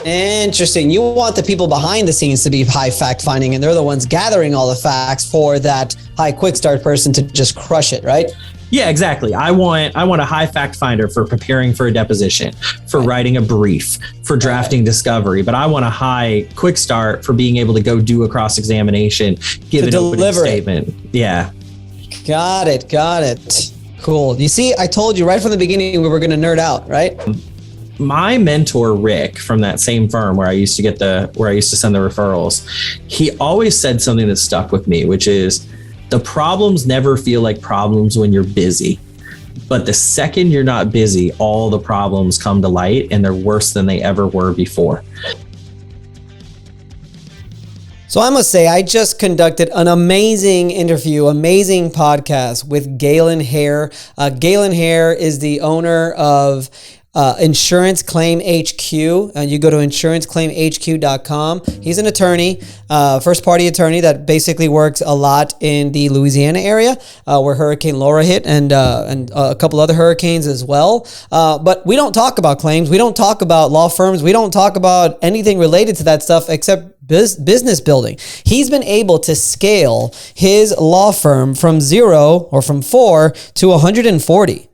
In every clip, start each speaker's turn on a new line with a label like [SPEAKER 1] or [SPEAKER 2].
[SPEAKER 1] Interesting. You want the people behind the scenes to be high fact finding, and they're the ones gathering all the facts for that high quick start person to just crush it, right?
[SPEAKER 2] Yeah, exactly. I want a high fact finder for preparing for a deposition, for writing a brief, for drafting discovery. But I want a high quick start for being able to go do a cross examination, give an opening statement. Yeah.
[SPEAKER 1] Got it. Cool. You see, I told you right from the beginning we were going to nerd out, right?
[SPEAKER 2] My mentor, Rick, from that same firm where I used to send the referrals, he always said something that stuck with me, which is the problems never feel like problems when you're busy. But the second you're not busy, all the problems come to light and they're worse than they ever were before.
[SPEAKER 1] So I must say, I just conducted an amazing interview, amazing podcast with Galen Hair. Galen Hair is the owner of Insurance Claim HQ. You go to insuranceclaimhq.com. He's an attorney, first party attorney that basically works a lot in the Louisiana area where Hurricane Laura hit and a couple other hurricanes as well. But we don't talk about claims. We don't talk about law firms. We don't talk about anything related to that stuff except business building. He's been able to scale his law firm from 0 or from 4 to 140.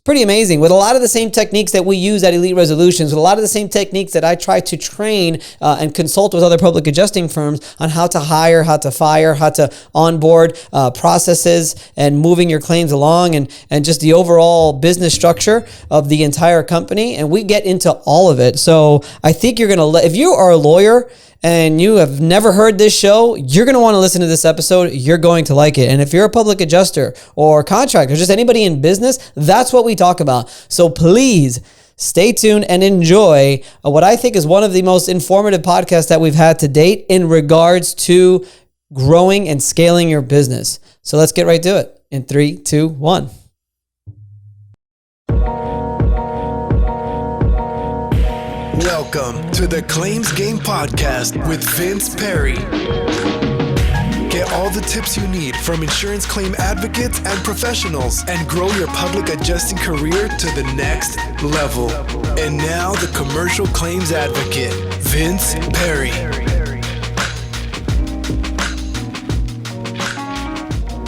[SPEAKER 1] Pretty amazing, with a lot of the same techniques that we use at Elite Resolutions, with a lot of the same techniques that I try to train and consult with other public adjusting firms on how to hire, how to fire, how to onboard processes and moving your claims along and just the overall business structure of the entire company. And we get into all of it. So I think you're going to, if you are a lawyer and you have never heard this show, you're going to want to listen to this episode. You're going to like it. And if you're a public adjuster or contractor, just anybody in business, that's what we talk about. So please stay tuned and enjoy what I think is one of the most informative podcasts that we've had to date in regards to growing and scaling your business. So let's get right to it in 3, 2, 1.
[SPEAKER 3] Welcome to the Claims Game Podcast with Vince Perri. Get all the tips you need from insurance claim advocates and professionals and grow your public adjusting career to the next level. And now the commercial claims advocate, Vince Perri.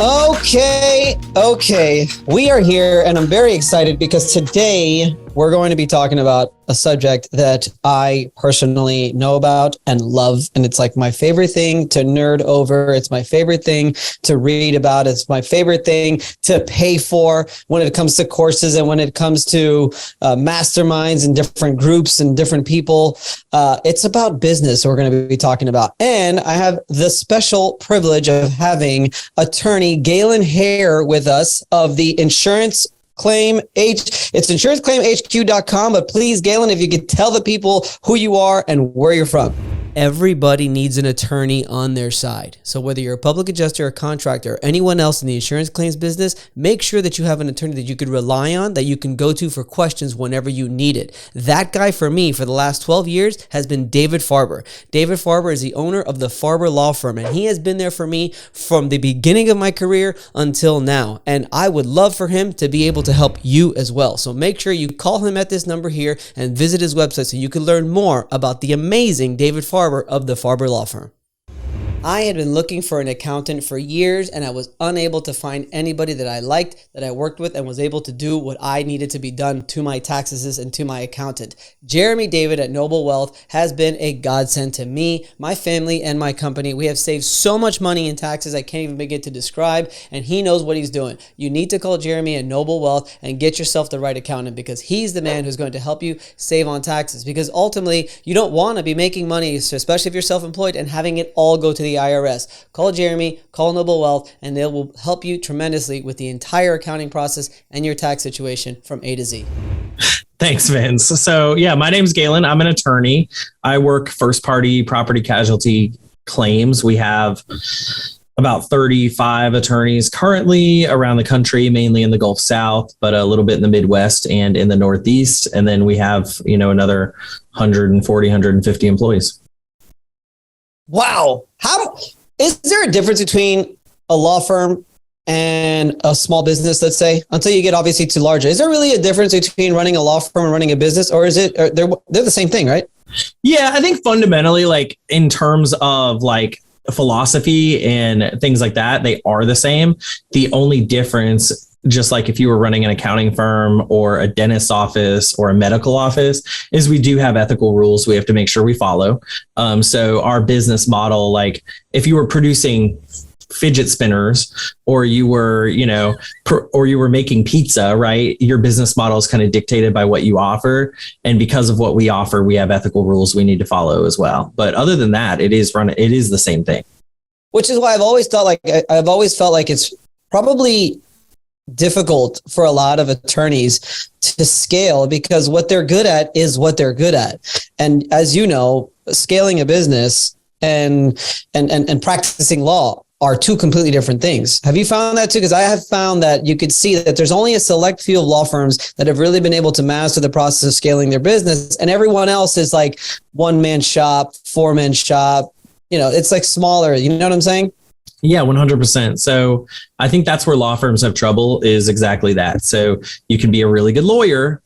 [SPEAKER 1] Okay. We are here and I'm very excited because today we're going to be talking about a subject that I personally know about and love. And it's like my favorite thing to nerd over. It's my favorite thing to read about. It's my favorite thing to pay for when it comes to courses and when it comes to masterminds and different groups and different people. It's about business we're going to be talking about. And I have the special privilege of having attorney Galen Hair with us of the Insurance Claim it's insuranceclaimhq.com, but please, Galen, if you could tell the people who you are and where you're from. Everybody needs an attorney on their side. So whether you're a public adjuster or contractor or anyone else in the insurance claims business, make sure that you have an attorney that you could rely on, that you can go to for questions whenever you need it. That guy for me for the last 12 years has been David Farber. David Farber is the owner of the Farber Law Firm, and he has been there for me from the beginning of my career until now. And I would love for him to be able to help you as well. So make sure you call him at this number here and visit his website so you can learn more about the amazing David Farber of the Farber Law Firm. I had been looking for an accountant for years and I was unable to find anybody that I liked, that I worked with and was able to do what I needed to be done to my taxes and to my accountant. Jeremy David at Noble Wealth has been a godsend to me, my family, and my company. We have saved so much money in taxes I can't even begin to describe, and he knows what he's doing. You need to call Jeremy at Noble Wealth and get yourself the right accountant because he's the man who's going to help you save on taxes, because ultimately you don't want to be making money, especially if you're self-employed, and having it all go to the IRS. Call Jeremy, call Noble Wealth, and they will help you tremendously with the entire accounting process and your tax situation from A to Z.
[SPEAKER 2] Thanks, Vince. So yeah, my name's Galen. I'm an attorney. I work first party property casualty claims. We have about 35 attorneys currently around the country, mainly in the Gulf South, but a little bit in the Midwest and in the Northeast. And then we have, another 140, 150 employees.
[SPEAKER 1] Wow. Is there a difference between a law firm and a small business, let's say, until you get obviously too large? Is there really a difference between running a law firm and running a business, or is it, they're the same thing, right?
[SPEAKER 2] Yeah, I think fundamentally, like in terms of like philosophy and things like that, they are the same. The only difference, just like if you were running an accounting firm or a dentist's office or a medical office, is we do have ethical rules we have to make sure we follow. So our business model, like if you were producing fidget spinners or you were, or you were making pizza, right? Your business model is kind of dictated by what you offer. And because of what we offer, we have ethical rules we need to follow as well. But other than that, it is the same thing.
[SPEAKER 1] Which is why I've always felt like it's probably difficult for a lot of attorneys to scale, because what they're good at is what they're good at. And as you know, scaling a business and practicing law are two completely different things. Have you found that too? Because I have found that you could see that there's only a select few of law firms that have really been able to master the process of scaling their business. And everyone else is like one-man shop, four-man shop. It's like smaller. You know what I'm saying?
[SPEAKER 2] Yeah, 100%. So I think that's where law firms have trouble, is exactly that. So you can be a really good lawyer,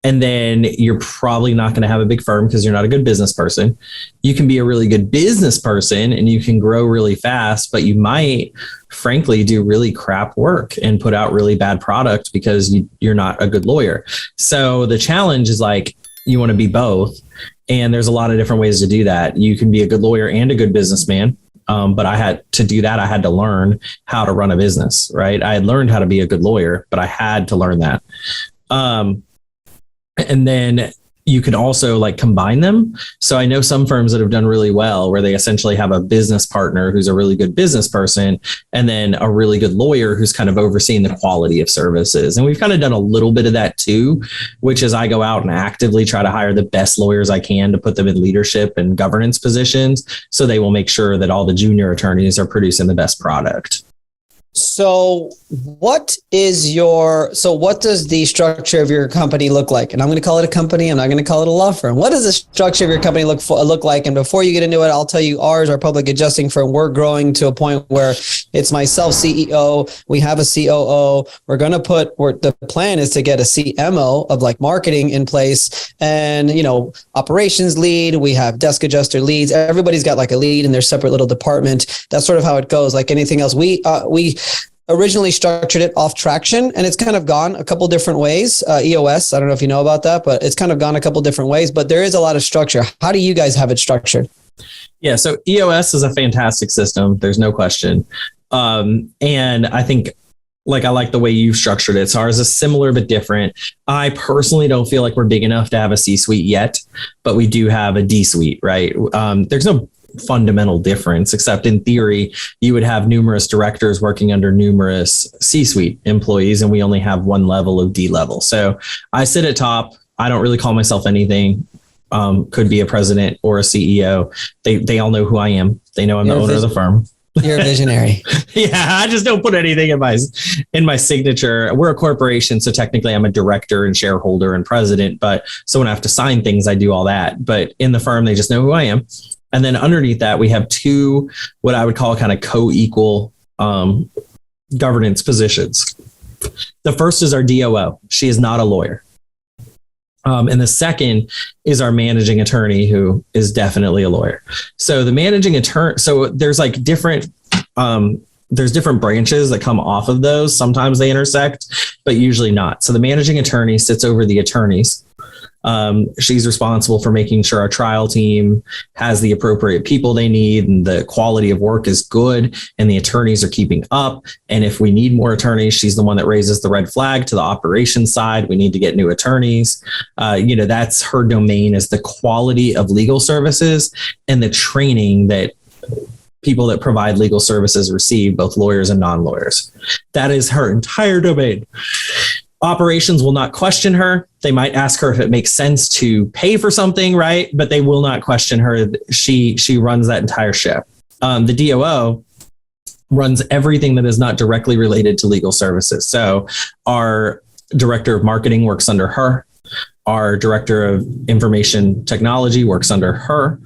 [SPEAKER 2] and then you're probably not going to have a big firm because you're not a good business person. You can be a really good business person and you can grow really fast, but you might frankly do really crap work and put out really bad product because you're not a good lawyer. So the challenge is like, you want to be both. And there's a lot of different ways to do that. You can be a good lawyer and a good businessman. But I had to do that. I had to learn how to run a business, right? I had learned how to be a good lawyer, but I had to learn that. And then you could also like combine them. So I know some firms that have done really well where they essentially have a business partner who's a really good business person, and then a really good lawyer who's kind of overseeing the quality of services. And we've kind of done a little bit of that too, which is I go out and actively try to hire the best lawyers I can to put them in leadership and governance positions, so they will make sure that all the junior attorneys are producing the best product.
[SPEAKER 1] So what does the structure of your company look like? And I'm going to call it a company. I'm not going to call it a law firm. What does the structure of your company look like? And before you get into it, I'll tell you ours, our public adjusting firm, we're growing to a point where it's myself, CEO. We have a COO. We're going to the plan is to get a CMO of like marketing in place, and, operations lead. We have desk adjuster leads. Everybody's got like a lead in their separate little department. That's sort of how it goes. Like anything else, we originally structured it off Traction, and it's kind of gone a couple different ways. EOS, I don't know if you know about that, but it's kind of gone a couple different ways, but there is a lot of structure. How do you guys have it structured?
[SPEAKER 2] Yeah, so EOS is a fantastic system. There's no question. And I think I like the way you've structured it. So ours is similar but different. I personally don't feel like we're big enough to have a C-suite yet, but we do have a D-suite, right? There's no fundamental difference, except in theory, you would have numerous directors working under numerous C-suite employees, and we only have one level of D level. So I sit at top. I don't really call myself anything. Could be a president or a CEO. They all know who I am. They know I'm the owner of the firm.
[SPEAKER 1] You're a visionary.
[SPEAKER 2] Yeah, I just don't put anything in my signature. We're a corporation, so technically I'm a director and shareholder and president. But so when I have to sign things, I do all that. But in the firm, they just know who I am. And then underneath that, we have two, what I would call kind of co-equal governance positions. The first is our DOO. She is not a lawyer. And the second is our managing attorney, who is definitely a lawyer. So the managing attorney, so there's like different branches that come off of those. Sometimes they intersect, but usually not. So the managing attorney sits over the attorneys. She's responsible for making sure our trial team has the appropriate people they need and the quality of work is good and the attorneys are keeping up. And if we need more attorneys, she's the one that raises the red flag to the operations side. We need to get new attorneys. That's her domain, is the quality of legal services and the training that people that provide legal services receive, both lawyers and non-lawyers. That is her entire domain. Operations will not question her. They might ask her if it makes sense to pay for something, right? But they will not question her. She runs that entire ship. The DOO runs everything that is not directly related to legal services. So our director of marketing works under her. Our director of information technology works under her.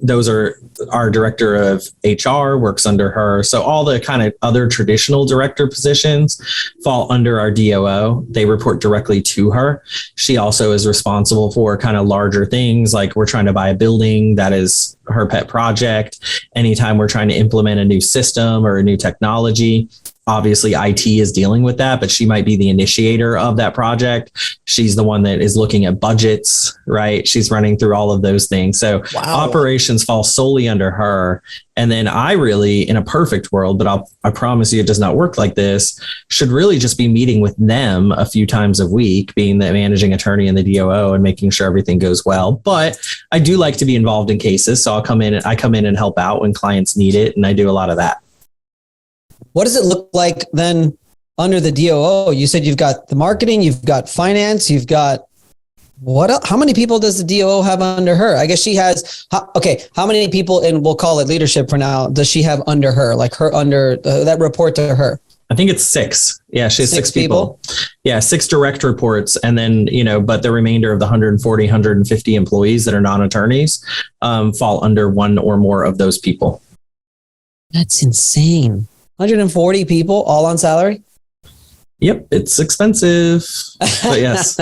[SPEAKER 2] Those are our director of HR works under her. So all the kind of other traditional director positions fall under our DOO. They report directly to her. She also is responsible for kind of larger things, like we're trying to buy a building. That is her pet project. Anytime we're trying to implement a new system or a new technology, obviously IT is dealing with that, but she might be the initiator of that project. She's the one that is looking at budgets, right? She's running through all of those things. So operations fall solely under her. And then I really, in a perfect world, but I promise you it does not work like this, should really just be meeting with them a few times a week, being the managing attorney and the DOO and making sure everything goes well. But I do like to be involved in cases. So I come in and help out when clients need it. And I do a lot of that.
[SPEAKER 1] What does it look like then under the DOO? You said you've got the marketing, you've got finance, you've got what else? How many people does the DOO have under her? I guess she has, how many people, and we'll call it leadership for now, does she have under her, like her under that report to her?
[SPEAKER 2] I think it's 6. Yeah, she has 6 people. Yeah, 6 direct reports. And then, but the remainder of the 140, 150 employees that are non-attorneys fall under one or more of those people.
[SPEAKER 1] That's insane. 140 people all on salary?
[SPEAKER 2] Yep, it's expensive. But yes.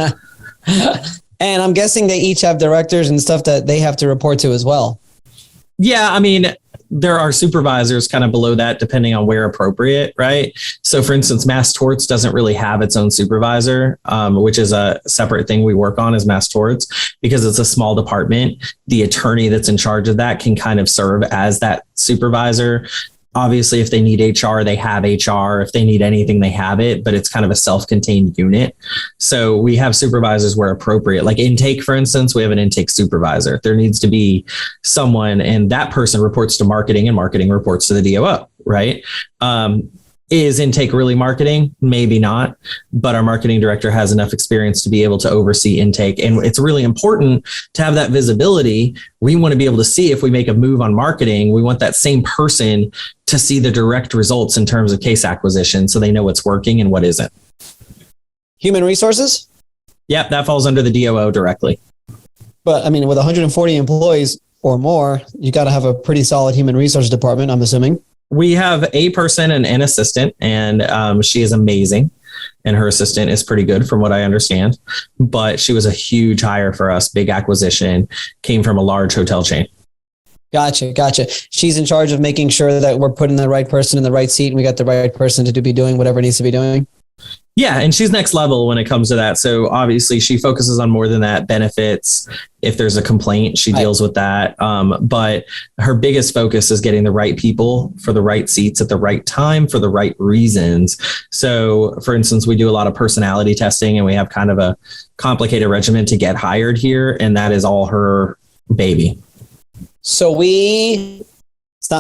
[SPEAKER 1] And I'm guessing they each have directors and stuff that they have to report to as well.
[SPEAKER 2] Yeah, I mean, there are supervisors kind of below that, depending on where appropriate, right? So for instance, mass torts doesn't really have its own supervisor, which is a separate thing we work on as mass torts, because it's a small department. The attorney that's in charge of that can kind of serve as that supervisor. Obviously, if they need HR, they have HR. If they need anything, they have it, but it's kind of a self-contained unit. So we have supervisors where appropriate, like intake, for instance, we have an intake supervisor. There needs to be someone, and that person reports to marketing and marketing reports to the DOO, right? Is intake really marketing? Maybe not, but our marketing director has enough experience to be able to oversee intake. And it's really important to have that visibility. We want to be able to see if we make a move on marketing, we want that same person to see the direct results in terms of case acquisition, so they know what's working and what isn't.
[SPEAKER 1] Human resources?
[SPEAKER 2] Yep, that falls under the DOO directly.
[SPEAKER 1] But I mean, with 140 employees or more, you got to have a pretty solid human resources department, I'm assuming.
[SPEAKER 2] We have a person and an assistant, and she is amazing. And her assistant is pretty good from what I understand. But she was a huge hire for us, big acquisition, came from a large hotel chain. Gotcha.
[SPEAKER 1] She's in charge of making sure that we're putting the right person in the right seat and we got the right person to be doing whatever it needs to be doing.
[SPEAKER 2] Yeah, and she's next level when it comes to that. So obviously she focuses on more than that. Benefits. If there's a complaint, she deals with that. But her biggest focus is getting the right people for the right seats at the right time for the right reasons. So for instance, we do a lot of personality testing, and we have kind of a complicated regimen to get hired here. And that is all her baby. So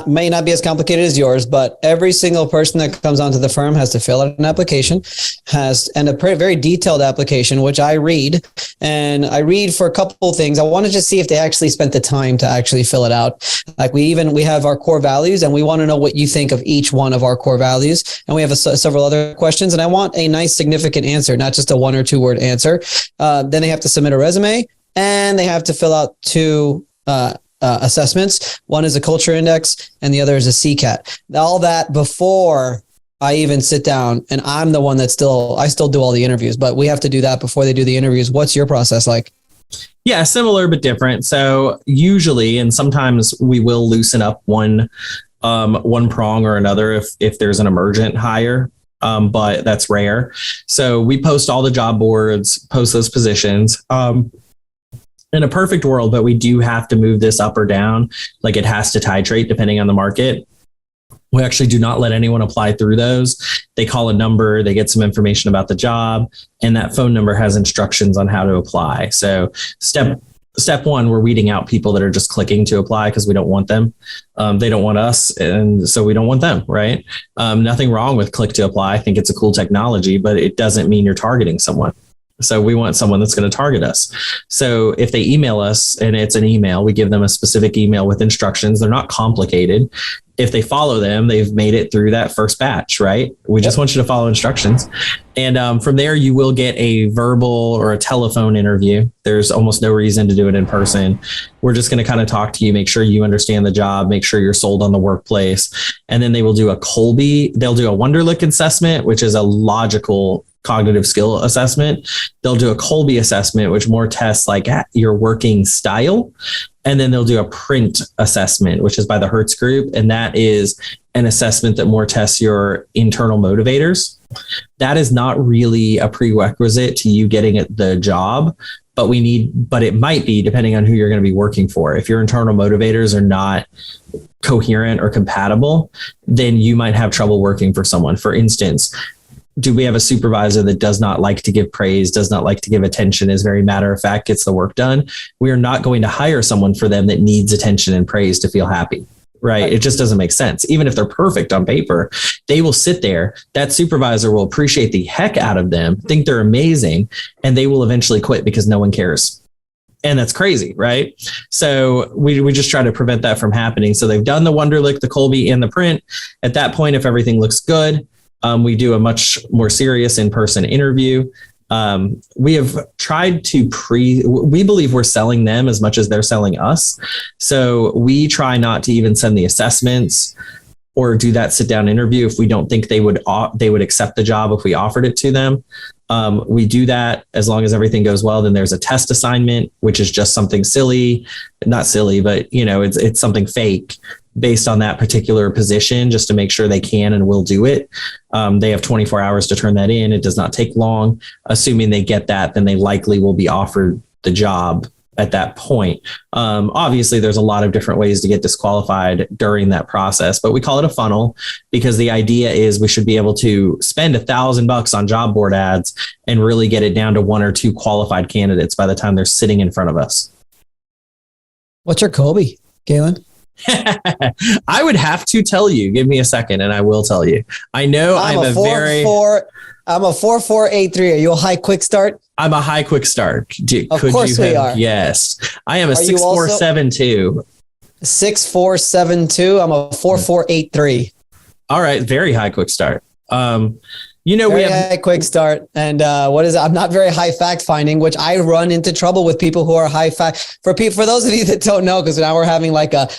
[SPEAKER 2] may not be as complicated as yours, but every single person that comes onto the firm has to fill out an application, and a very detailed application, which I read. And I read for a couple of things. I want to just see if they actually spent the time to actually fill it out. Like we have our core values, and we want to know what you think of each one of our core values. And we have several other questions, and I want a nice significant answer, not just a 1 or 2 word answer. Then they have to submit a resume, and they have to fill out 2 assessments. One is a culture index and the other is a CCAT. All that before I even sit down, and I'm the one I still do all the interviews, but we have to do that before they do the interviews. What's your process like? Yeah, similar but different. So usually, and sometimes we will loosen up one prong or another if there's an emergent hire. But that's rare. So we post all the job boards, post those positions. In a perfect world, but we do have to move this up or down. Like it has to titrate depending on the market. We actually do not let anyone apply through those. They call a number, they get some information about the job, and that phone number has instructions on how to apply. So step 1, we're weeding out people that are just clicking to apply because we don't want them. They don't want us, and so we don't want them, right? Nothing wrong with click to apply. I think it's a cool technology, but it doesn't mean you're targeting someone. So we want someone that's going to target us. So if they email us and it's an email, we give them a specific email with instructions. They're not complicated. If they follow them, they've made it through that first batch, right? We just want you to follow instructions. And from there, you will get a verbal or a telephone interview. There's almost no reason to do it in person. We're just going to kind of talk to you, make sure you understand the job, make sure you're sold on the workplace. And then they will do a Kolbe. They'll do a Wonderlic assessment, which is a logical cognitive skill assessment. They'll do a Kolbe assessment, which more tests like your working style. And then they'll do a print assessment, which is by the Hertz Group. And that is an assessment that more tests your internal motivators. That is not really a prerequisite to you getting the job, but it might be depending on who you're going to be working for. If your internal motivators are not coherent or compatible, then you might have trouble working for someone. For instance, do we have a supervisor that does not like to give praise, does not like to give attention, is very matter of fact, gets the work done? We are not going to hire someone for them that needs attention and praise to feel happy, right? It just doesn't make sense. Even if they're perfect on paper, they will sit there. That supervisor will appreciate the heck out of them, think they're amazing, and they will eventually quit because no one cares. And that's crazy, right? So we just try to prevent that from happening. So they've done the Wonderlic, the Kolbe, and the print. At that point, if everything looks good, we do a much more serious in-person interview. We have tried to we believe we're selling them as much as they're selling us. So we try not to even send the assessments or do that sit-down interview if we don't think they would accept the job if we offered it to them. We do that as long as everything goes well. Then there's a test assignment, which is just something silly, not silly, but it's something fake based on that particular position, just to make sure they can and will do it. They have 24 hours to turn that in. It does not take long. Assuming they get that, then they likely will be offered the job at that point. Obviously, there's a lot of different ways to get disqualified during that process, but we call it a funnel because the idea is we should be able to spend $1,000 on job board ads and really get it down to 1 or 2 qualified candidates by the time they're sitting in front of us.
[SPEAKER 1] What's your Kolbe, Galen?
[SPEAKER 2] I would have to tell you. Give me a second and I will tell you. I know I'm a
[SPEAKER 1] 4483. Are you a high quick start?
[SPEAKER 2] I'm a high quick start.
[SPEAKER 1] Of course we are.
[SPEAKER 2] Yes. I am a 6472.
[SPEAKER 1] 6472. I'm a 4483.
[SPEAKER 2] All right. Very high quick start. We have
[SPEAKER 1] a quick start. And what is it? I'm not very high fact finding, which I run into trouble with people who are high fact. For those of you that don't know, because now we're having like a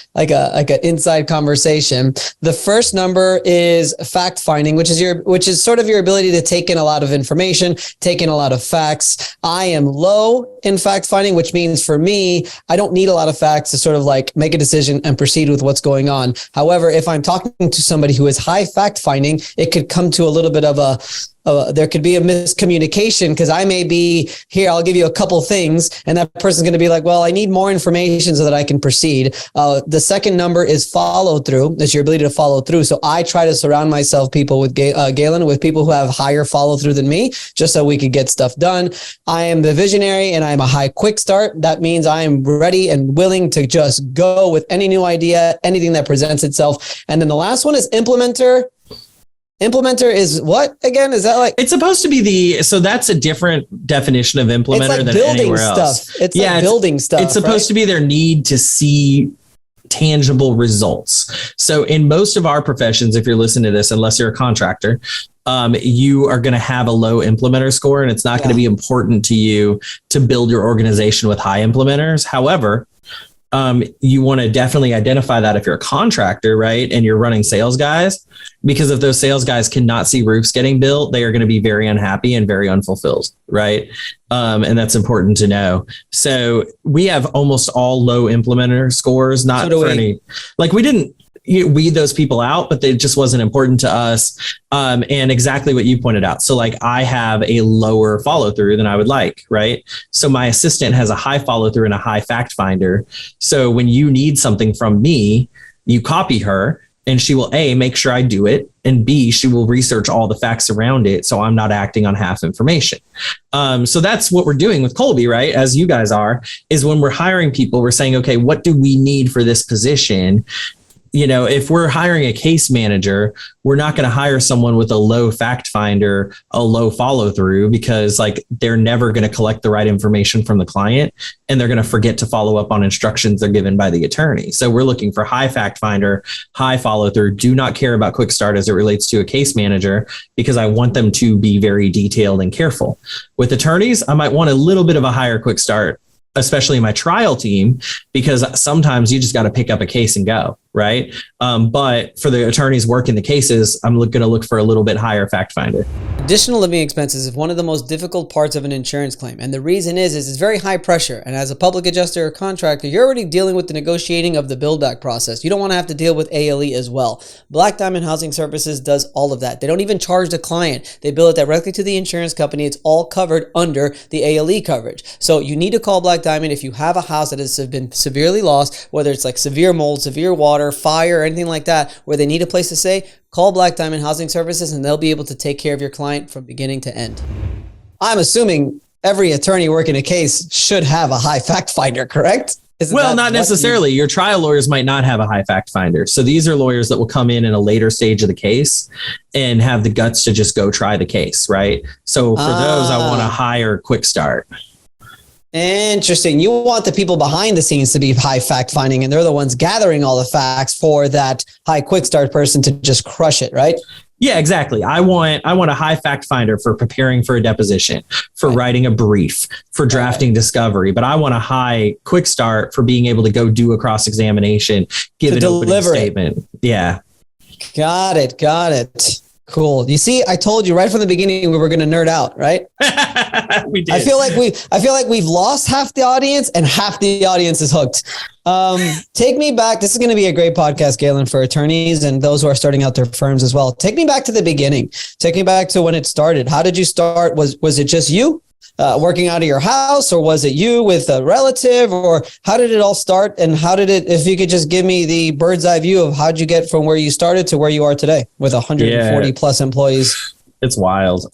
[SPEAKER 1] inside conversation. The first number is fact finding, which is sort of your ability to take in a lot of information, take in a lot of facts. I am low in fact finding, which means for me, I don't need a lot of facts to sort of like make a decision and proceed with what's going on. However, if I'm talking to somebody who is high fact finding, it could come to a little bit of there could be a miscommunication because I may be here. I'll give you a couple things and that person's going to be like, well, I need more information so that I can proceed. The second number is follow through. That's your ability to follow through. So I try to surround myself with Galen, with people who have higher follow through than me, just so we could get stuff done. I am the visionary and I'm a high quick start. That means I am ready and willing to just go with any new idea, anything that presents itself. And then the last one is implementer. Implementer is what again? Is that like? It's
[SPEAKER 2] supposed to be so that's a different definition of implementer than anywhere else.
[SPEAKER 1] It's like building stuff.
[SPEAKER 2] It's supposed to be their need to see tangible results. So in most of our professions, if you're listening to this, unless you're a contractor, you are going to have a low implementer score, and it's not going to be important to you to build your organization with high implementers. However, you want to definitely identify that if you're a contractor, right? And you're running sales guys, because if those sales guys cannot see roofs getting built, they are going to be very unhappy and very unfulfilled, right? And that's important to know. So we have almost all low implementer scores, not for any, like we didn't weed those people out, but it just wasn't important to us. And exactly what you pointed out. So like I have a lower follow through than I would like, right? So my assistant has a high follow through and a high fact finder. So when you need something from me, you copy her and she will A, make sure I do it. And B, she will research all the facts around it. So I'm not acting on half information. So that's what we're doing with Kolbe, right? As you guys are, is when we're hiring people, we're saying, okay, what do we need for this position? if we're hiring a case manager, we're not going to hire someone with a low fact finder, a low follow through, because like they're never going to collect the right information from the client and they're going to forget to follow up on instructions they're given by the attorney. So we're looking for high fact finder, high follow through, do not care about quick start as it relates to a case manager, because I want them to be very detailed and careful. With attorneys, I might want a little bit of a higher quick start, especially my trial team, because sometimes you just got to pick up a case and go, right? But for the attorneys working the cases, I'm going to look for a little bit higher fact finder.
[SPEAKER 1] Additional living expenses is one of the most difficult parts of an insurance claim. And the reason is it's very high pressure. And as a public adjuster or contractor, you're already dealing with the negotiating of the build back process. You don't want to have to deal with ALE as well. Black Diamond Housing Services does all of that. They don't even charge the client. They bill it directly to the insurance company. It's all covered under the ALE coverage. So you need to call Black Diamond if you have a house that has been severely lost, whether it's like severe mold, severe water, fire, or anything like that, where they need a place to stay. Call Black Diamond Housing Services and they'll be able to take care of your client from beginning to end. I'm assuming every attorney working a case should have a high fact finder, correct?
[SPEAKER 2] Well, not necessarily. Your trial lawyers might not have a high fact finder. So these are lawyers that will come in a later stage of the case and have the guts to just go try the case, right? So for those, I want a higher quick start.
[SPEAKER 1] Interesting. You want the people behind the scenes to be high fact finding, and they're the ones gathering all the facts for that high quick start person to just crush it, right?
[SPEAKER 2] Yeah, exactly. I want a high fact finder for preparing for a deposition, for writing a brief, for drafting discovery, but I want a high quick start for being able to go do a cross examination, give an opening statement. Yeah.
[SPEAKER 1] Got it. Cool. You see, I told you right from the beginning we were going to nerd out, right?
[SPEAKER 2] We did.
[SPEAKER 1] I feel like we've lost half the audience and half the audience is hooked. Take me back. This is going to be a great podcast, Galen, for attorneys and those who are starting out their firms as well. Take me back to the beginning. Take me back to when it started. How did you start? Was it just you working out of your house, or was it you with a relative, or how did it all start? And how did it, if you could just give me the bird's eye view of how'd you get from where you started to where you are today with 140 plus employees?
[SPEAKER 2] It's wild.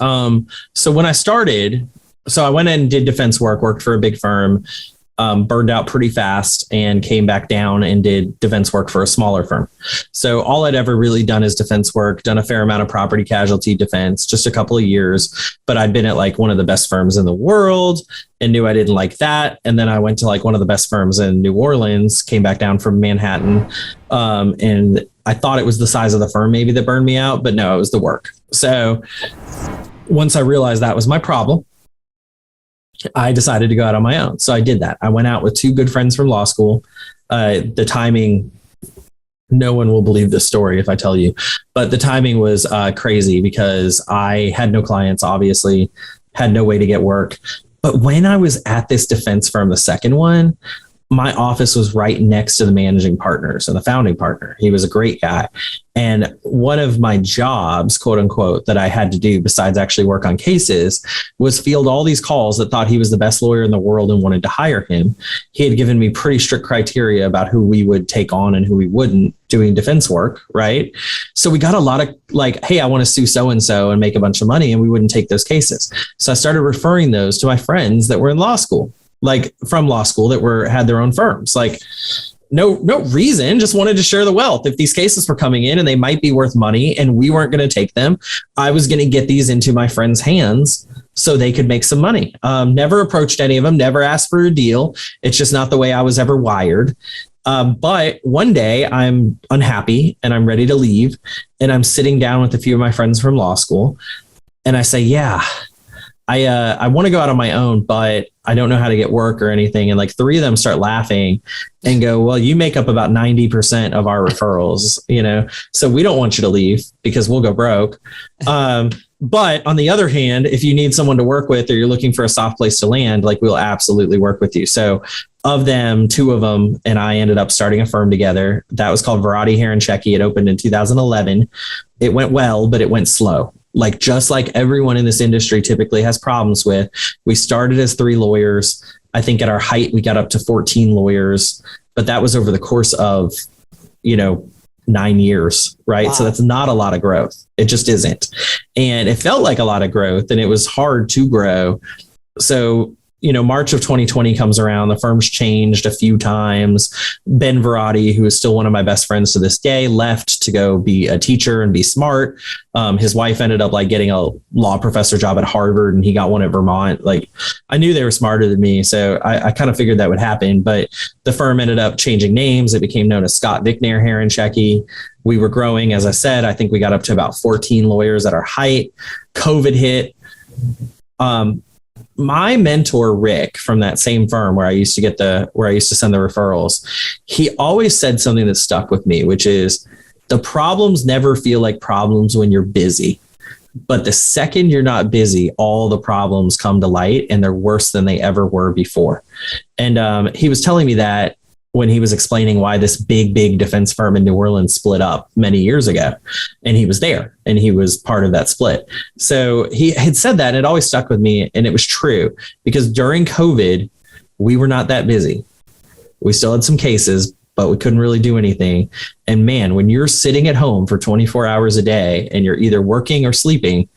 [SPEAKER 2] So when I started, I went in and did defense work, worked for a big firm, burned out pretty fast and came back down and did defense work for a smaller firm. So all I'd ever really done is defense work, done a fair amount of property casualty defense, just a couple of years, but I'd been at like one of the best firms in the world and knew I didn't like that. And then I went to like one of the best firms in New Orleans, came back down from Manhattan. And I thought it was the size of the firm maybe that burned me out, but no, it was the work. So once I realized that was my problem, I decided to go out on my own. So I did that. I went out with two good friends from law school. The timing, no one will believe this story if I tell you, but the timing was crazy because I had no clients, obviously, had no way to get work. But when I was at this defense firm, the second one, my office was right next to the managing partners and the founding partner. He was a great guy. And one of my jobs, quote unquote, that I had to do besides actually work on cases was field all these calls that thought he was the best lawyer in the world and wanted to hire him. He had given me pretty strict criteria about who we would take on and who we wouldn't doing defense work. Right. So we got a lot of like, hey, I want to sue so-and-so and make a bunch of money, and we wouldn't take those cases. So I started referring those to my friends that were in law school, like from law school that had their own firms. Like no reason, just wanted to share the wealth. If these cases were coming in and they might be worth money and we weren't going to take them, I was going to get these into my friends' hands so they could make some money. Never approached any of them, never asked for a deal. It's just not the way I was ever wired. But one day I'm unhappy and I'm ready to leave, and I'm sitting down with a few of my friends from law school, and I say, yeah, I want to go out on my own, but I don't know how to get work or anything. And like three of them start laughing and go, well, you make up about 90% of our referrals, so we don't want you to leave because we'll go broke. But on the other hand, if you need someone to work with or you're looking for a soft place to land, like we'll absolutely work with you. So of them, two of them and I ended up starting a firm together. That was called Verratti Hair and Checky. It opened in 2011. It went well, but it went slow. Like just like everyone in this industry typically has problems with. We started as 3 lawyers. I think at our height, we got up to 14 lawyers, but that was over the course of, 9 years, right? Wow. So that's not a lot of growth. It just isn't. And it felt like a lot of growth and it was hard to grow. So March of 2020 comes around. The firm's changed a few times. Ben Verratti, who is still one of my best friends to this day, left to go be a teacher and be smart. His wife ended up like getting a law professor job at Harvard, and he got one at Vermont. Like, I knew they were smarter than me, so I kind of figured that would happen. But the firm ended up changing names. It became known as Scott Vicknair Hair and Checky. We were growing, as I said. I think we got up to about 14 lawyers at our height. COVID hit. My mentor, Rick, from that same firm where I used to send the referrals, he always said something that stuck with me, which is the problems never feel like problems when you're busy. But the second you're not busy, all the problems come to light and they're worse than they ever were before. And he was telling me that when he was explaining why this big defense firm in New Orleans split up many years ago. And he was there and he was part of that split. So he had said that, and it always stuck with me. And it was true because during COVID, we were not that busy. We still had some cases, but we couldn't really do anything. And man, when you're sitting at home for 24 hours a day and you're either working or sleeping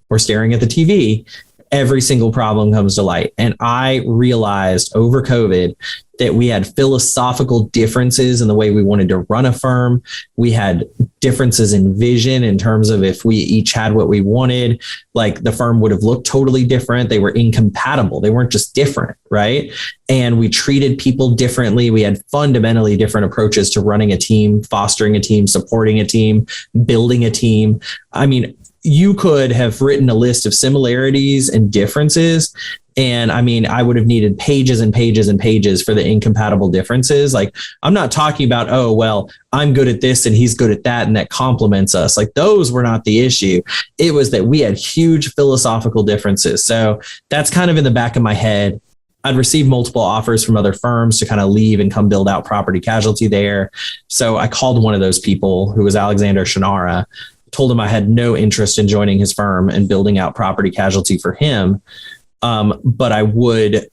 [SPEAKER 2] or staring at the TV, every single problem comes to light. And I realized over COVID that we had philosophical differences in the way we wanted to run a firm. We had differences in vision in terms of if we each had what we wanted, like the firm would have looked totally different. They were incompatible. They weren't just different, right? And we treated people differently. We had fundamentally different approaches to running a team, fostering a team, supporting a team, building a team. I mean, you could have written a list of similarities and differences. And I mean, I would have needed pages and pages and pages for the incompatible differences. Like, I'm not talking about, oh, well, I'm good at this and he's good at that, and that complements us. Like, those were not the issue. It was that we had huge philosophical differences. So that's kind of in the back of my head. I'd received multiple offers from other firms to kind of leave and come build out property casualty there. So I called one of those people, who was Alexander Shannara, told him I had no interest in joining his firm and building out property casualty for him. But I would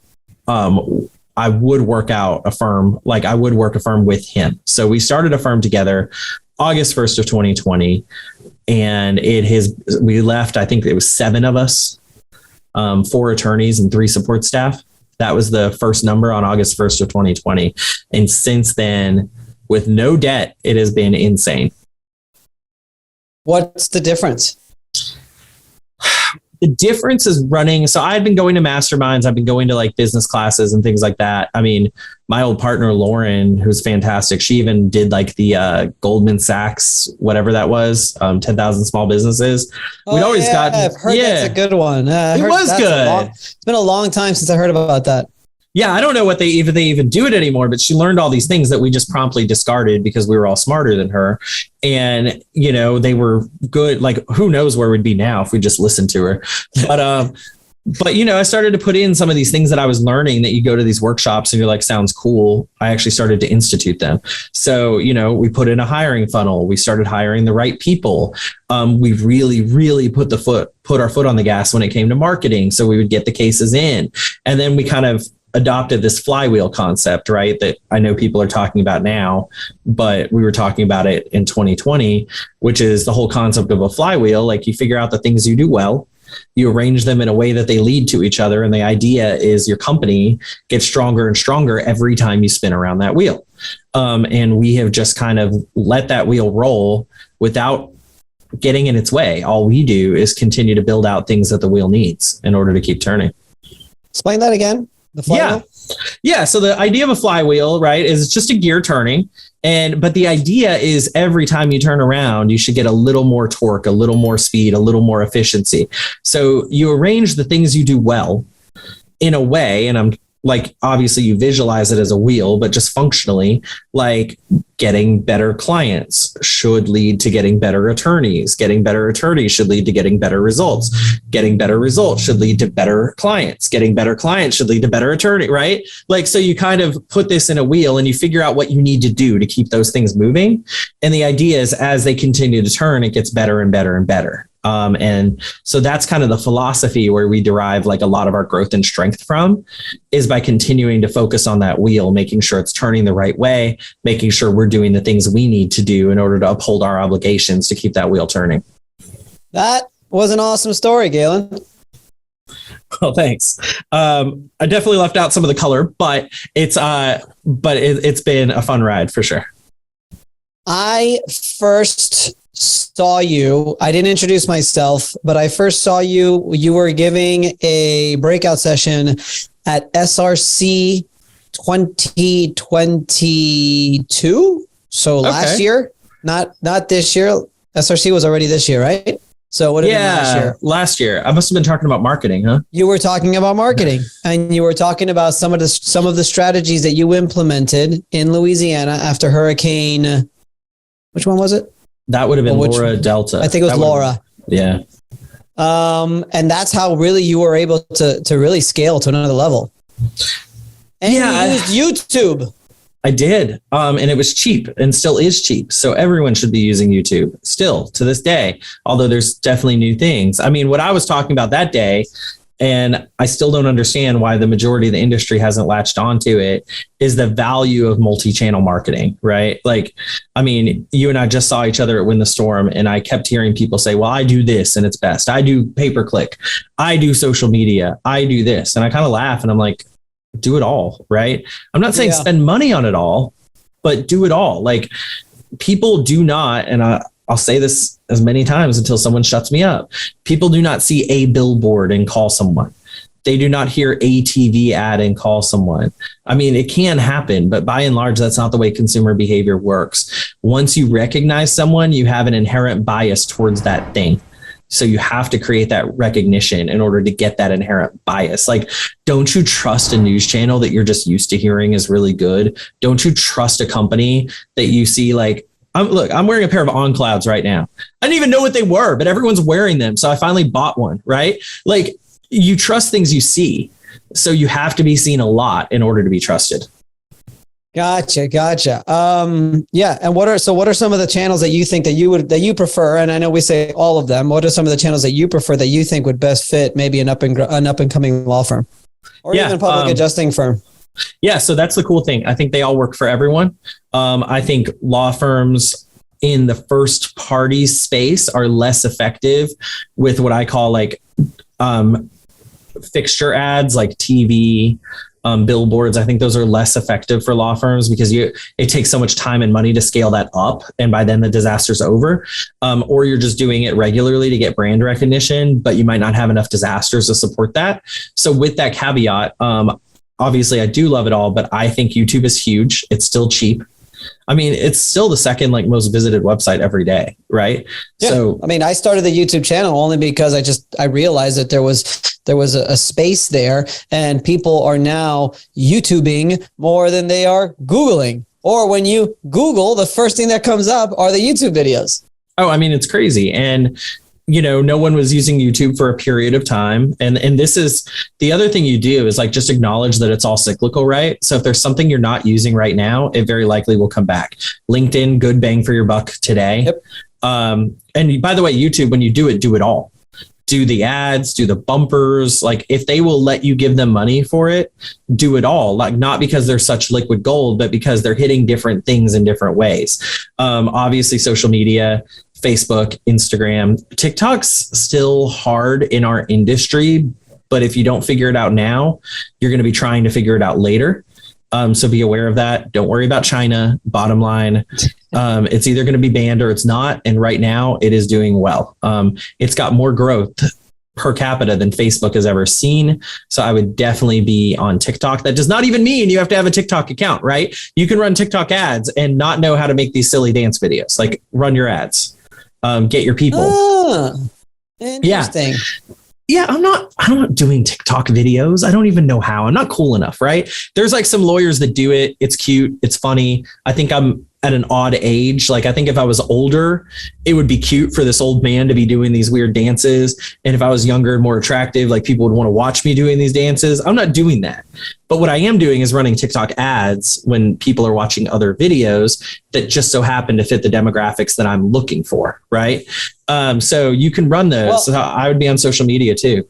[SPEAKER 2] work out a firm, like I would work a firm with him. So we started a firm together August 1st of 2020. And we left, I think it was 7 of us, 4 attorneys and 3 support staff. That was the first number on August 1st of 2020. And since then, with no debt, it has been insane.
[SPEAKER 1] What's the difference?
[SPEAKER 2] The difference is running. So I've been going to masterminds. I've been going to like business classes and things like that. I mean, my old partner, Lauren, who's fantastic. She even did like the Goldman Sachs, whatever that was, 10,000 small businesses.
[SPEAKER 1] We'd always gotten. I've heard that's a good one.
[SPEAKER 2] It was good.
[SPEAKER 1] It's been a long time since I heard about that.
[SPEAKER 2] Yeah, I don't know what they even do it anymore, but she learned all these things that we just promptly discarded because we were all smarter than her. And, they were good. Like, who knows where we'd be now if we just listened to her. But, I started to put in some of these things that I was learning, that you go to these workshops and you're like, sounds cool. I actually started to institute them. So, we put in a hiring funnel. We started hiring the right people. We really put our foot on the gas when it came to marketing. So we would get the cases in, and then we kind of adopted this flywheel concept, right? That I know people are talking about now, but we were talking about it in 2020, which is the whole concept of a flywheel. Like, you figure out the things you do well, you arrange them in a way that they lead to each other. And the idea is your company gets stronger and stronger every time you spin around that wheel. And we have just kind of let that wheel roll without getting in its way. All we do is continue to build out things that the wheel needs in order to keep turning.
[SPEAKER 1] Explain that again. The flywheel?
[SPEAKER 2] Yeah. So the idea of a flywheel, right, is it's just a gear turning. But the idea is every time you turn around, you should get a little more torque, a little more speed, a little more efficiency. So you arrange the things you do well in a way, and I'm like, obviously you visualize it as a wheel, but just functionally, like getting better clients should lead to getting better attorneys. Getting better attorneys should lead to getting better results. Getting better results should lead to better clients. Getting better clients should lead to better attorney, right? Like, so you kind of put this in a wheel and you figure out what you need to do to keep those things moving. And the idea is, as they continue to turn, it gets better and better and better. And so that's kind of the philosophy where we derive like a lot of our growth and strength from, is by continuing to focus on that wheel, making sure it's turning the right way, making sure we're doing the things we need to do in order to uphold our obligations to keep that wheel turning.
[SPEAKER 1] That was an awesome story, Galen.
[SPEAKER 2] Well, thanks. I definitely left out some of the color, but it's been a fun ride for sure.
[SPEAKER 1] I first saw you. I didn't introduce myself, but I first saw you. You were giving a breakout session at SRC 2022. So last year, not this year. SRC was already this year, right? So what did it last year?
[SPEAKER 2] Last year. I must have been talking about marketing, huh?
[SPEAKER 1] You were talking about marketing, and you were talking about some of the strategies that you implemented in Louisiana after Hurricane. Which one was it?
[SPEAKER 2] That would have been Laura Delta.
[SPEAKER 1] I think it was Laura.
[SPEAKER 2] Yeah.
[SPEAKER 1] And that's how really you were able to really scale to another level. And you used YouTube.
[SPEAKER 2] I did. And it was cheap and still is cheap. So everyone should be using YouTube still to this day, although there's definitely new things. I mean, what I was talking about that day, and I still don't understand why the majority of the industry hasn't latched onto it, is the value of multi-channel marketing, right? Like, I mean, you and I just saw each other at Win the Storm, and I kept hearing people say, well, I do this and it's best. I do pay-per-click. I do social media. I do this. And I kind of laugh and I'm like, do it all, right? I'm not saying spend money on it all, but do it all. Like, people do not, and I'll say this as many times until someone shuts me up. People do not see a billboard and call someone. They do not hear a TV ad and call someone. I mean, it can happen, but by and large, that's not the way consumer behavior works. Once you recognize someone, you have an inherent bias towards that thing. So you have to create that recognition in order to get that inherent bias. Like, don't you trust a news channel that you're just used to hearing is really good? Don't you trust a company that you see like, I'm wearing a pair of On Clouds right now. I didn't even know what they were, but everyone's wearing them. So I finally bought one, right? Like, you trust things you see. So you have to be seen a lot in order to be trusted.
[SPEAKER 1] Gotcha. Yeah. And what are some of the channels that you think that you prefer? And I know we say all of them. What are some of the channels that you prefer that you think would best fit maybe an up and coming law firm or even a public adjusting firm?
[SPEAKER 2] Yeah. So that's the cool thing. I think they all work for everyone. I think law firms in the first party space are less effective with what I call like fixture ads, like TV, billboards. I think those are less effective for law firms because it takes so much time and money to scale that up. And by then the disaster's over. Or you're just doing it regularly to get brand recognition, but you might not have enough disasters to support that. So with that caveat, obviously I do love it all, but I think YouTube is huge. It's still cheap. I mean, it's still the second like most visited website every day, right?
[SPEAKER 1] Yeah. So I mean, I started the YouTube channel only because I realized that there was a space there, and people are now YouTubing more than they are Googling. Or when you Google, the first thing that comes up are the YouTube videos.
[SPEAKER 2] Oh, I mean, it's crazy. And no one was using YouTube for a period of time. And this is the other thing you do is like, just acknowledge that it's all cyclical, right? So if there's something you're not using right now, it very likely will come back. LinkedIn, good bang for your buck today.
[SPEAKER 1] Yep.
[SPEAKER 2] And by the way, YouTube, when you do it all. Do the ads, do the bumpers. Like, if they will let you give them money for it, do it all. Like, not because they're such liquid gold, but because they're hitting different things in different ways. Obviously social media, Facebook, Instagram, TikTok's still hard in our industry, but if you don't figure it out now, you're going to be trying to figure it out later. So be aware of that. Don't worry about China. Bottom line, it's either going to be banned or it's not. And right now it is doing well. It's got more growth per capita than Facebook has ever seen. So I would definitely be on TikTok. That does not even mean you have to have a TikTok account, right? You can run TikTok ads and not know how to make these silly dance videos. Like, run your ads. Get your people.
[SPEAKER 1] Interesting.
[SPEAKER 2] Yeah, I'm not doing TikTok videos. I don't even know how. I'm not cool enough, right? There's like some lawyers that do it. It's cute. It's funny. I think I'm at an odd age. Like, I think if I was older, it would be cute for this old man to be doing these weird dances. And if I was younger and more attractive, like, people would want to watch me doing these dances. I'm not doing that. But what I am doing is running TikTok ads when people are watching other videos that just so happen to fit the demographics that I'm looking for, right? So you can run those. Well, I would be on social media too.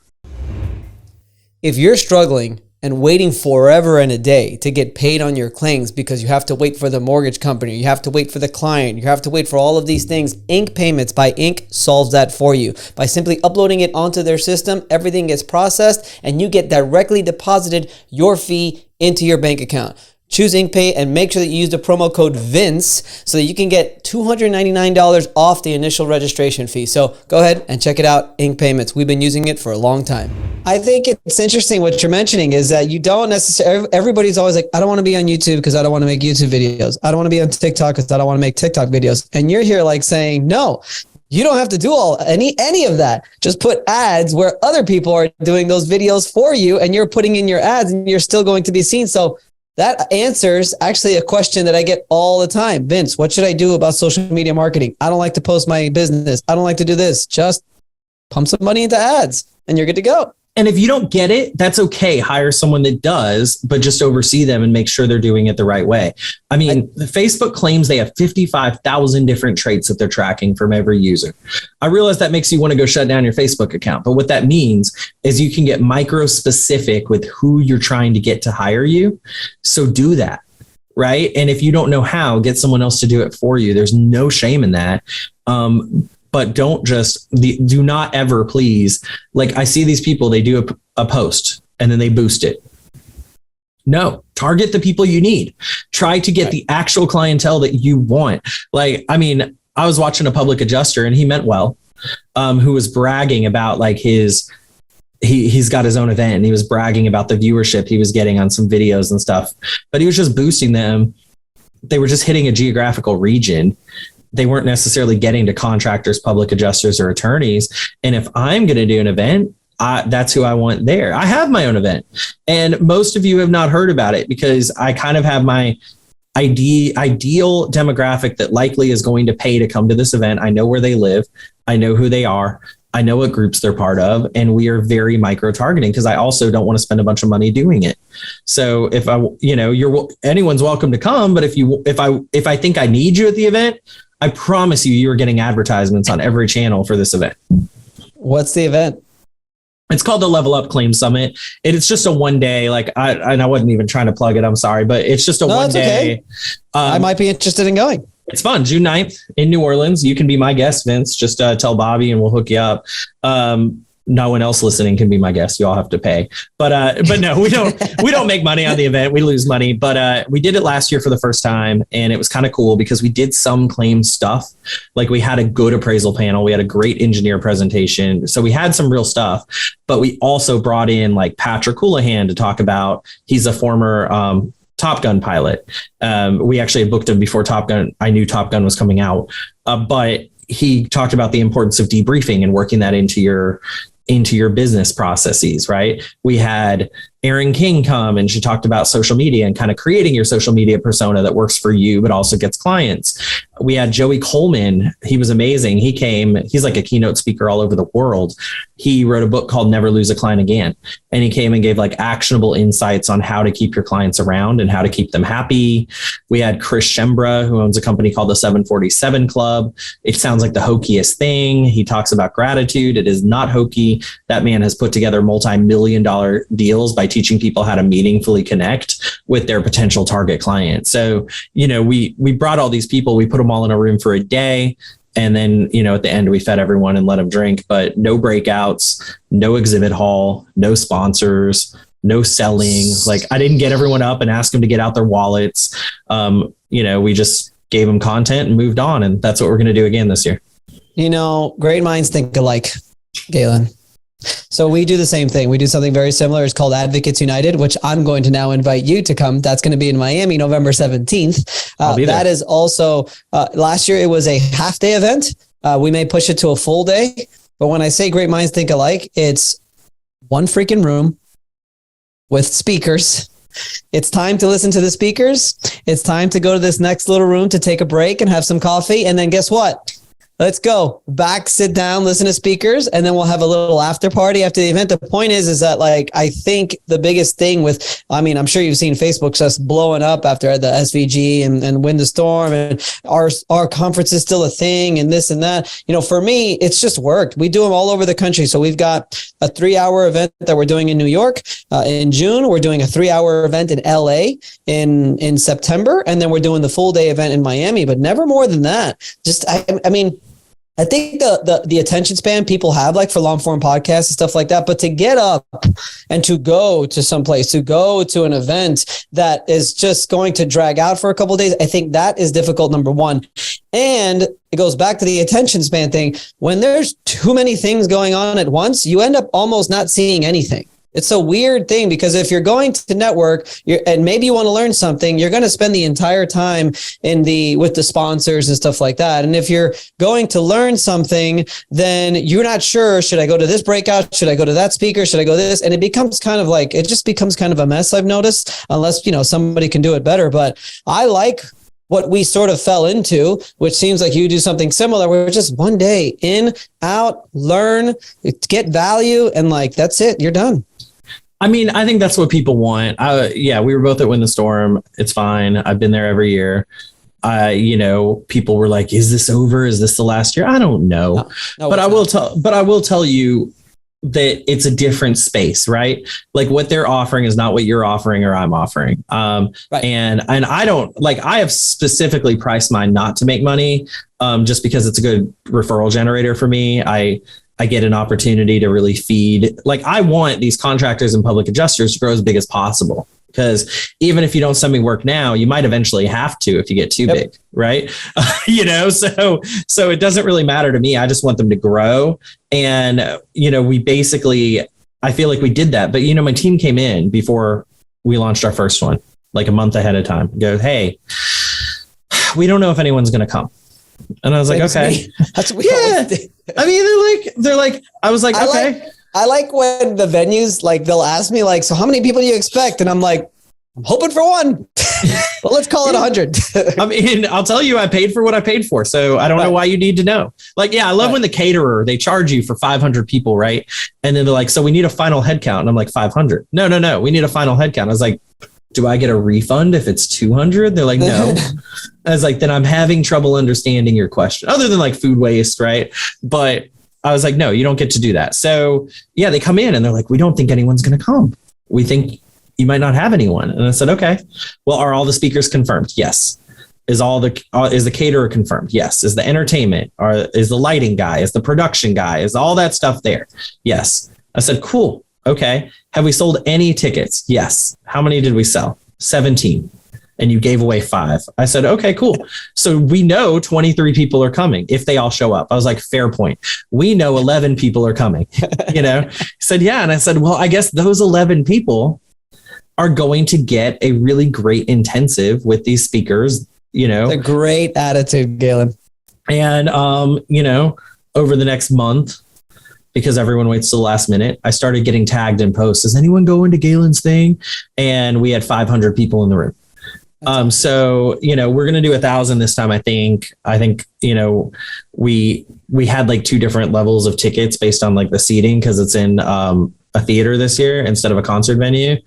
[SPEAKER 1] If you're struggling and waiting forever and a day to get paid on your claims because you have to wait for the mortgage company, you have to wait for the client, you have to wait for all of these things, Iink Payments by Iink solves that for you. By simply uploading it onto their system, everything gets processed and you get directly deposited your fee into your bank account. Choose Iink Pay and make sure that you use the promo code Vince so that you can get $299 off the initial registration fee. So go ahead and check it out, Iink Payments. We've been using it for a long time. I think it's interesting what you're mentioning is that you don't necessarily, everybody's always like, I don't want to be on YouTube because I don't want to make YouTube videos. I don't want to be on TikTok because I don't want to make TikTok videos. And you're here like saying, no, you don't have to do any of that. Just put ads where other people are doing those videos for you and you're putting in your ads and you're still going to be seen. So that answers actually a question that I get all the time. Vince, what should I do about social media marketing? I don't like to post my business. I don't like to do this. Just pump some money into ads and you're good to go.
[SPEAKER 2] And if you don't get it, that's okay. Hire someone that does, but just oversee them and make sure they're doing it the right way. I mean, Facebook claims they have 55,000 different traits that they're tracking from every user. I realize that makes you want to go shut down your Facebook account. But what that means is you can get micro specific with who you're trying to get to hire you. So do that. Right. And if you don't know how, get someone else to do it for you. There's no shame in that. But don't do not ever, please. Like I see these people, they do a post and then they boost it. No, target the people you need. Try to get the actual clientele that you want. Like, I mean, I was watching a public adjuster and he meant well, who was bragging about like he's got his own event and he was bragging about the viewership he was getting on some videos and stuff, but he was just boosting them. They were just hitting a geographical region. They weren't necessarily getting to contractors, public adjusters, or attorneys. And if I'm going to do an event, that's who I want there. I have my own event. And most of you have not heard about it because I kind of have my ideal demographic that likely is going to pay to come to this event. I know where they live. I know who they are. I know what groups they're part of. And we are very micro targeting because I also don't want to spend a bunch of money doing it. So if anyone's welcome to come, but if I think I need you at the event, I promise you are getting advertisements on every channel for this event.
[SPEAKER 1] What's the event?
[SPEAKER 2] It's called the Level Up Claim Summit. It's just a one day, I wasn't even trying to plug it. I'm sorry, but it's just a one day. Okay.
[SPEAKER 1] I might be interested in going.
[SPEAKER 2] It's fun. June 9th in New Orleans. You can be my guest, Vince. Just tell Bobby and we'll hook you up. No one else listening can be my guest. You all have to pay, but no, we don't make money on the event. We lose money, but we did it last year for the first time. And it was kind of cool because we did some claim stuff. Like we had a good appraisal panel. We had a great engineer presentation. So we had some real stuff, but we also brought in like Patrick Houlihan to talk about, he's a former, Top Gun pilot. We actually had booked him before Top Gun. I knew Top Gun was coming out, but he talked about the importance of debriefing and working that into your business processes, right? We had Erin King come and she talked about social media and kind of creating your social media persona that works for you, but also gets clients. We had Joey Coleman. He was amazing. He came, he's like a keynote speaker all over the world. He wrote a book called Never Lose a Client Again. And he came and gave like actionable insights on how to keep your clients around and how to keep them happy. We had Chris Shembra, who owns a company called the 747 Club. It sounds like the hokiest thing. He talks about gratitude. It is not hokey. That man has put together multi-million-dollar deals by teaching people how to meaningfully connect with their potential target client. So, we brought all these people, we put them all in a room for a day. And then, at the end, we fed everyone and let them drink, but no breakouts, no exhibit hall, no sponsors, no selling. Like I didn't get everyone up and ask them to get out their wallets. We just gave them content and moved on. And that's what we're going to do again this year.
[SPEAKER 1] Great minds think alike, Galen. So we do the same thing. We do something very similar. It's called Advocates United, which I'm going to now invite you to come. That's going to be in Miami, November 17th. That is also, last year it was a half day event. We may push it to a full day, but when I say great minds think alike, it's one freaking room with speakers. It's time to listen to the speakers. It's time to go to this next little room to take a break and have some coffee. And then guess what? let's go back, sit down, listen to speakers, and then we'll have a little after party after the event. The point is that like, I think the biggest thing with, I mean, I'm sure you've seen Facebook just blowing up after the SVG and Win the Storm, and our conference is still a thing and this and that. You know, for me, it's just worked. We do them all over the country. So we've got a 3-hour event that we're doing in New York in June. We're doing a 3-hour event in LA in September. And then we're doing the full day event in Miami, but never more than that. Just, I mean, I think the attention span people have, like for long form podcasts and stuff like that, but to get up and to go to someplace, to go to an event that is just going to drag out for a couple of days, I think that is difficult, number one. And it goes back to the attention span thing. When there's too many things going on at once, you end up almost not seeing anything. It's a weird thing because if you're going to network and maybe you want to learn something, you're going to spend the entire time with the sponsors and stuff like that. And if you're going to learn something, then you're not sure, should I go to this breakout? Should I go to that speaker? Should I go to this? And it becomes kind of like, it just becomes kind of a mess, I've noticed, unless, you know, somebody can do it better. But I like what we sort of fell into, which seems like you do something similar, where it's just one day in, out, learn, get value, and like, that's it, you're done.
[SPEAKER 2] I mean, I think that's what people want. Yeah, we were both at Win the Storm. It's fine. I've been there every year. You know, people were like, "Is this over? Is this the last year?" I don't know,
[SPEAKER 1] no,
[SPEAKER 2] but I will tell you that it's a different space, right? Like what they're offering is not what you're offering or I'm offering. Right. And I don't like. I have specifically priced mine not to make money, just because it's a good referral generator for me. I get an opportunity to really feed. Like I want these contractors and public adjusters to grow as big as possible, because even if you don't send me work now, you might eventually have to if you get too big, right? You know, so it doesn't really matter to me. I just want them to grow. And, you know, I feel like we did that. But, you know, my team came in before we launched our first one, like a month ahead of time, go, hey, we don't know if anyone's going to come. And I was like, okay.
[SPEAKER 1] That's what we always do.
[SPEAKER 2] I mean, they're like, I was like, okay.
[SPEAKER 1] I like when the venues, like they'll ask me like, so how many people do you expect? And I'm like, I'm hoping for one. Well, let's call it 100.
[SPEAKER 2] I mean, I'll tell you, I paid for what I paid for. So I don't know why you need to know. Like, yeah, I love when the caterer, they charge you for 500 people, right? And then they're like, so we need a final head count. And I'm like, 500. No. We need a final head count. I was like, do I get a refund if it's 200? They're like, no. I was like, then I'm having trouble understanding your question, other than like food waste, right? But I was like, no, you don't get to do that. So yeah, they come in and they're like, we don't think anyone's going to come. We think you might not have anyone. And I said, okay, well, are all the speakers confirmed? Yes. Is the caterer confirmed? Yes. Is the entertainment, or is the lighting guy, is the production guy, is all that stuff there? Yes. I said, cool. Okay. Have we sold any tickets? Yes. How many did we sell? 17. And you gave away 5. I said, okay, cool. So we know 23 people are coming if they all show up. I was like, fair point. We know 11 people are coming, you know? He said, yeah. And I said, well, I guess those 11 people are going to get a really great intensive with these speakers, you know?
[SPEAKER 1] It's a great attitude, Galen.
[SPEAKER 2] And, you know, over the next month, because everyone waits till the last minute, I started getting tagged in posts. Is anyone going to Galen's thing? And we had 500 people in the room. So, you know, we're going to do 1,000 this time. I think, you know, we had like 2 different levels of tickets based on like the seating, because it's in a theater this year instead of a concert venue.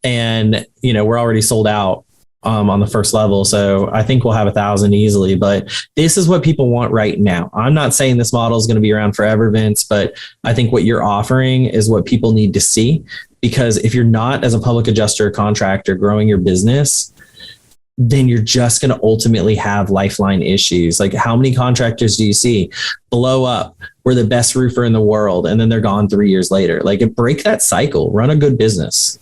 [SPEAKER 2] And, you know, we're already sold out on the first level. So I think we'll have 1,000 easily, but this is what people want right now. I'm not saying this model is going to be around forever, Vince, but I think what you're offering is what people need to see, because if you're not, as a public adjuster or contractor, growing your business, then you're just going to ultimately have lifeline issues. Like, how many contractors do you see blow up? We're the best roofer in the world, and then they're gone 3 years later. Like, break that cycle, run a good business.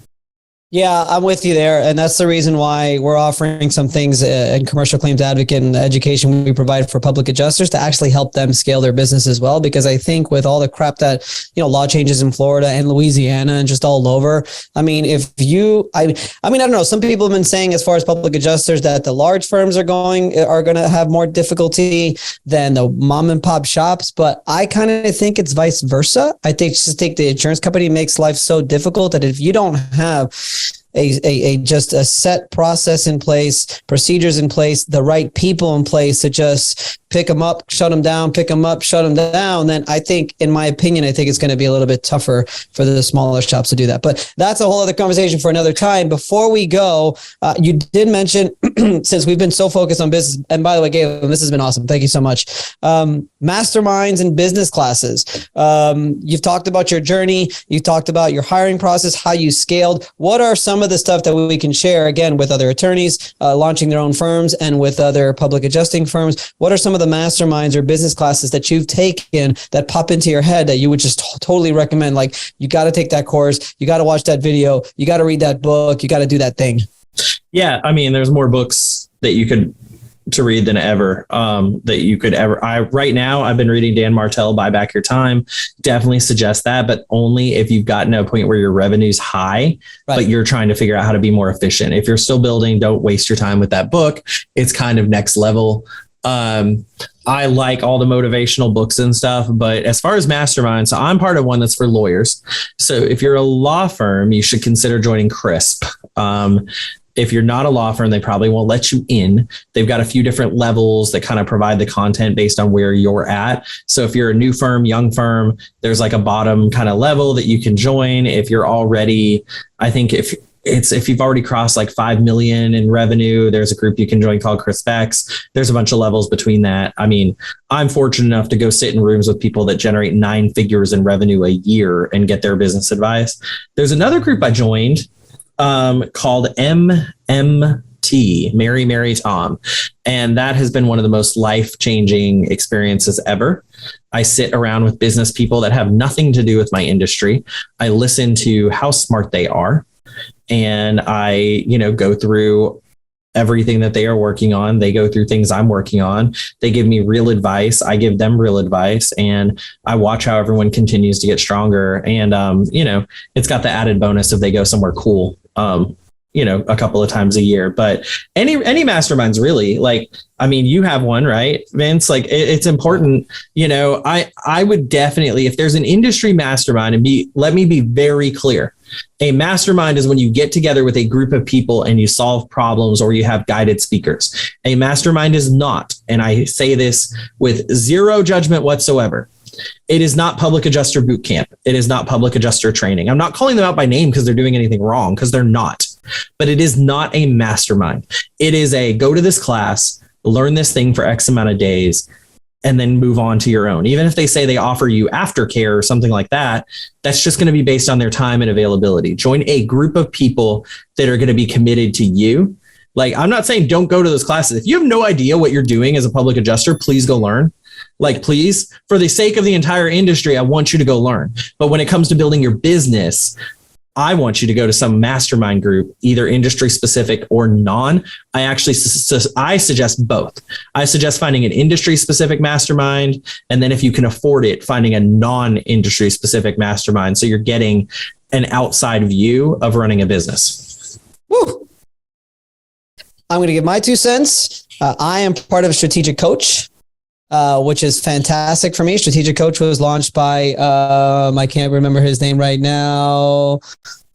[SPEAKER 1] Yeah, I'm with you there. And that's the reason why we're offering some things in commercial claims advocate and the education we provide for public adjusters to actually help them scale their business as well. Because I think with all the crap that, you know, law changes in Florida and Louisiana and just all over, I mean, I don't know, some people have been saying, as far as public adjusters, that the large firms are going to have more difficulty than the mom and pop shops. But I kind of think it's vice versa. I think the insurance company makes life so difficult that if you don't have just a set process in place, procedures in place, the right people in place to just pick them up, shut them down, pick them up, shut them down, then I think, in my opinion, I think it's going to be a little bit tougher for the smaller shops to do that. But that's a whole other conversation for another time. Before we go, you did mention, since we've been so focused on business, and by the way, Galen, this has been awesome. Thank you so much. Masterminds and business classes. You've talked about your journey. You've talked about your hiring process, how you scaled. What are some of the stuff that we can share, again, with other attorneys launching their own firms and with other public adjusting firms? What are some of the masterminds or business classes that you've taken that pop into your head that you would just totally recommend? Like, you got to take that course, you got to watch that video, you got to read that book, you got to do that thing.
[SPEAKER 2] Yeah, I mean, there's more books that you could to read than ever that you could ever. Right now I've been reading Dan Martell, Buy Back Your Time. Definitely suggest that, but only if you've gotten to a point where your revenue's high, right, but you're trying to figure out how to be more efficient. If you're still building, don't waste your time with that book. It's kind of next level. I like all the motivational books and stuff, but as far as masterminds, so I'm part of one that's for lawyers. So if you're a law firm, you should consider joining CRISP. If you're not a law firm, they probably won't let you in. They've got a few different levels that kind of provide the content based on where you're at. So if you're a new firm, young firm, there's like a bottom kind of level that you can join. If you're already, I think if you've already crossed like 5 million in revenue, there's a group you can join called CRISPEX. There's a bunch of levels between that. I mean, I'm fortunate enough to go sit in rooms with people that generate 9 figures in revenue a year and get their business advice. There's another group I joined called MMT, Mary Tom. And that has been one of the most life-changing experiences ever. I sit around with business people that have nothing to do with my industry. I listen to how smart they are. And I, go through everything that they are working on. They go through things I'm working on. They give me real advice. I give them real advice, and I watch how everyone continues to get stronger. And, it's got the added bonus if they go somewhere cool, a couple of times a year. But any masterminds really, you have one, right, Vince? Like it's important, I would definitely, if there's an industry mastermind, let me be very clear. A mastermind is when you get together with a group of people and you solve problems or you have guided speakers. A mastermind is not, and I say this with zero judgment whatsoever, it is not public adjuster boot camp. It is not public adjuster training. I'm not calling them out by name because they're doing anything wrong, because they're not. But it is not a mastermind. It is a go to this class, learn this thing for X amount of days, and then move on to your own. Even if they say they offer you aftercare or something like that, that's just going to be based on their time and availability. Join a group of people that are going to be committed to you. Like, I'm not saying don't go to those classes. If you have no idea what you're doing as a public adjuster, please go learn. Please, for the sake of the entire industry, I want you to go learn. But when it comes to building your business, I want you to go to some mastermind group, either industry specific or non. I suggest both. I suggest finding an industry specific mastermind. And then if you can afford it, finding a non-industry specific mastermind. So you're getting an outside view of running a business.
[SPEAKER 1] Woo. I'm going to give my 2 cents. I am part of a strategic coach, which is fantastic for me. Strategic Coach was launched by, I can't remember his name right now,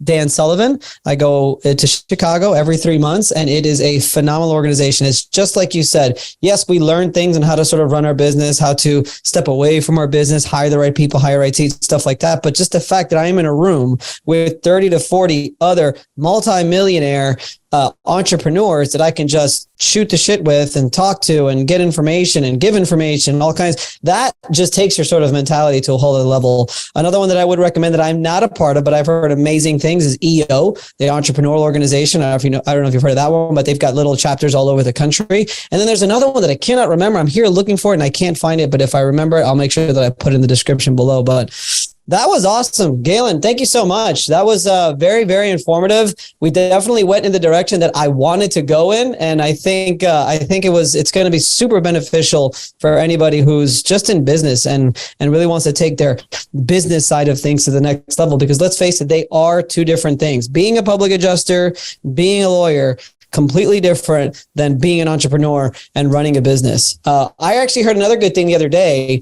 [SPEAKER 1] Dan Sullivan. I go to Chicago every 3 months, and it is a phenomenal organization. It's just like you said. Yes, we learn things on how to sort of run our business, how to step away from our business, hire the right people, hire right seats, stuff like that. But just the fact that I am in a room with 30 to 40 other multimillionaire entrepreneurs that I can just shoot the shit with and talk to and get information and give information, all kinds, that just takes your sort of mentality to a whole other level. Another one that I would recommend that I'm not a part of, but I've heard amazing things, is EO, the entrepreneurial organization. I don't know if you've heard of that one, but they've got little chapters all over the country. And then there's another one that I cannot remember. I'm here looking for it and I can't find it, but if I remember it, I'll make sure that I put it in the description below. But that was awesome. Galen, thank you so much. That was very, very informative. We definitely went in the direction that I wanted to go in. And I think it's going to be super beneficial for anybody who's just in business and really wants to take their business side of things to the next level, because let's face it, they are 2 different things. Being a public adjuster, being a lawyer, completely different than being an entrepreneur and running a business. I actually heard another good thing the other day.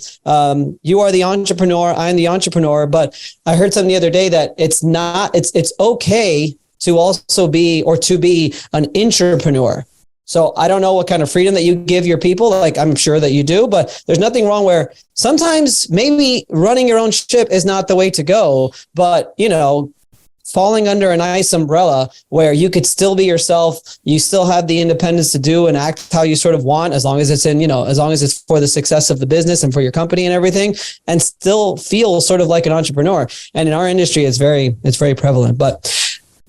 [SPEAKER 1] You are the entrepreneur, I'm the entrepreneur, but I heard something the other day that it's okay to also be an entrepreneur. So I don't know what kind of freedom that you give your people. Like, I'm sure that you do, but there's nothing wrong where sometimes maybe running your own ship is not the way to go, but falling under a nice umbrella where you could still be yourself, you still have the independence to do and act how you sort of want, as long as it's as long as it's for the success of the business and for your company and everything, and still feel sort of like an entrepreneur. And in our industry, it's very prevalent, but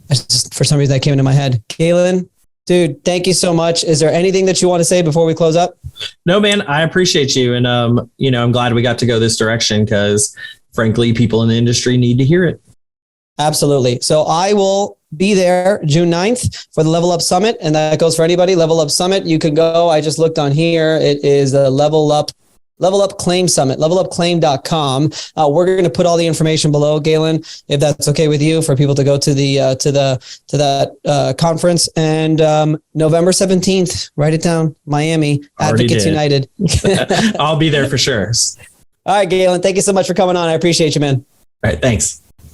[SPEAKER 1] just, for some reason that came into my head. Galen, dude, thank you so much. Is there anything that you want to say before we close up?
[SPEAKER 2] No, man, I appreciate you. And, I'm glad we got to go this direction because frankly, people in the industry need to hear it.
[SPEAKER 1] Absolutely. So I will be there June 9th for the Level Up Summit. And that goes for anybody. Level Up Summit. You can go. I just looked on here. It is a Level Up Claim Summit, levelupclaim.com. We're going to put all the information below, Galen, if that's okay with you, for people to go to that conference. And November 17th, write it down, Miami, Advocates United.
[SPEAKER 2] I'll be there for sure.
[SPEAKER 1] All right, Galen, thank you so much for coming on. I appreciate you, man.
[SPEAKER 2] All right. Thanks.